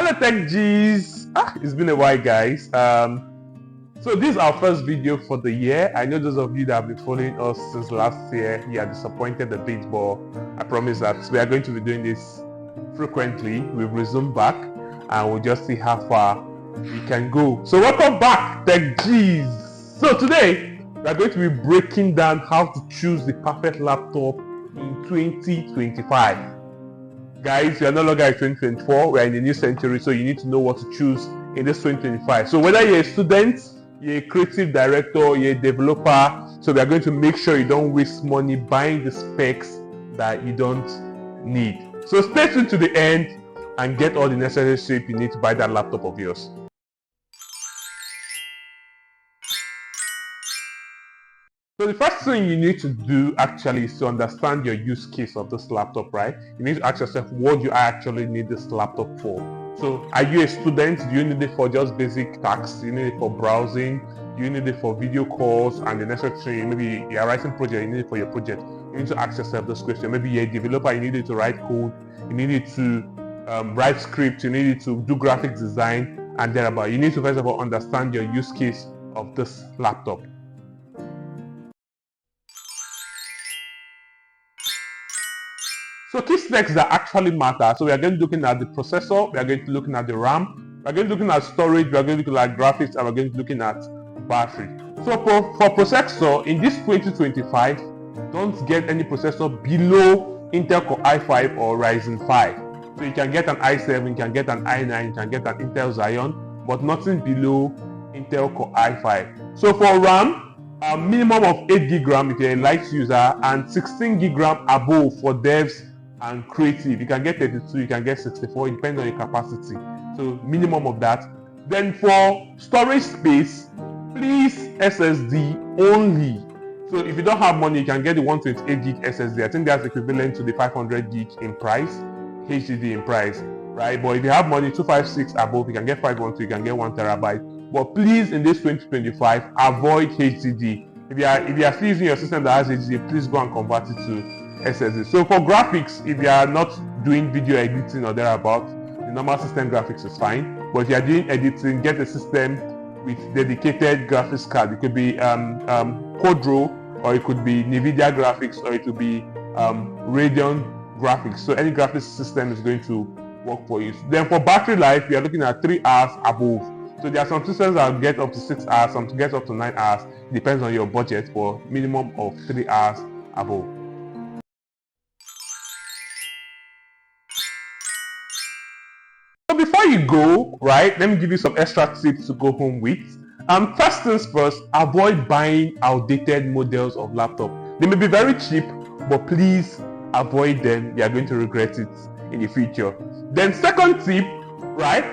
Hello Tech G's. It's been a while, guys. So this is our first video for the year. I know those of you that have been following us since last year, you are disappointed a bit, but I promise that we are going to be doing this frequently. We've resumed back and we'll just see how far we can go. So welcome back, Tech G's. So today we are going to be breaking down how to choose the perfect laptop in 2025. Guys, we are no longer in 2024, we are in the new century, so you need to know what to choose in this 2025. So whether you're a student, you're a creative director, you're a developer, so we are going to make sure you don't waste money buying the specs that you don't need. So stay tuned to the end and get all the necessary shape you need to buy that laptop of yours. So the first thing you need to do actually is to understand your use case of this laptop, right? You need to ask yourself, what do you actually need this laptop for? So are you a student? Do you need it for just basic tasks? Do you need it for browsing? Do you need it for video calls and the necessary, maybe you're writing project, you need it for your project? You need to ask yourself this question. Maybe you're a developer, you need it to write code, you need it to write scripts, you need it to do graphic design and thereabout. You need to first of all understand your use case of this laptop. So key specs that actually matter. So we are going to be looking at the processor, we are going to be looking at the RAM, we are going to be looking at storage, we are going to be looking at graphics, and we are going to be looking at battery. So for processor, in this 2025, don't get any processor below Intel Core i5 or Ryzen 5. So you can get an i7, you can get an i9, you can get an Intel Xeon, but nothing below Intel Core i5. So for RAM, a minimum of 8GB RAM if you're a light user, and 16GB RAM above for devs and creative. You can get 32, you can get 64, it depends on your capacity. So minimum of that. Then for storage space, please SSD only. So if you don't have money, you can get the 128GB SSD. I think that's equivalent to the 500GB in price, HDD in price, right? But if you have money, 256 above, you can get 512, you can get 1TB. But please, in this 2025, avoid HDD. If you are still using your system that has HDD, please go and convert it to SSD. So for graphics, if you are not doing video editing or thereabout, the normal system graphics is fine. But if you are doing editing, get a system with dedicated graphics card. It could be Quadro, or it could be NVIDIA graphics, or it could be Radeon graphics. So any graphics system is going to work for you. Then for battery life, we are looking at 3 hours above. So there are some systems that will get up to 6 hours, some to get up to 9 hours. It depends on your budget, for minimum of 3 hours above. So before you go, right, let me give you some extra tips to go home with. First things first, avoid buying outdated models of laptop. They may be very cheap, but please avoid them. You are going to regret it in the future. Then second tip, right,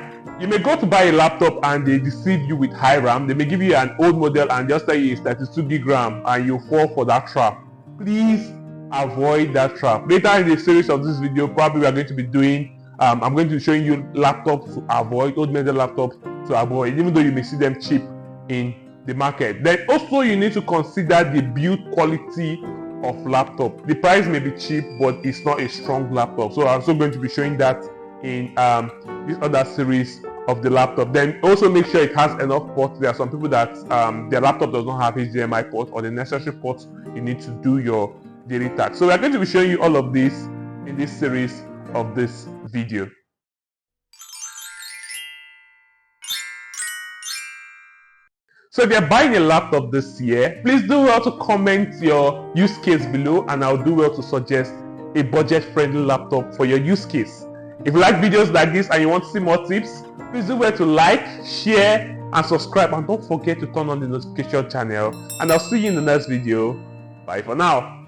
you may go to buy a laptop and they deceive you with high RAM. They may give you an old model and just tell you it's 32GB RAM and you fall for that trap. Please avoid that trap. Later in the series of this video, probably we are going to be doing I'm going to be showing you laptops to avoid, old model laptops to avoid, even though you may see them cheap in the market. Then also you need to consider the build quality of laptop. The price may be cheap, but it's not a strong laptop. So I'm also going to be showing that in this other series of the laptop. Then also make sure it has enough ports. There are some people that their laptop does not have HDMI ports or the necessary ports you need to do your daily tasks. So we're going to be showing you all of this in this series of this video. So if you're buying a laptop this year, please do well to comment your use case below, and I'll do well to suggest a budget-friendly laptop for your use case. If you like videos like this and you want to see more tips, please do well to like, share, and subscribe, and don't forget to turn on the notification channel. And I'll see you in the next video. Bye for now.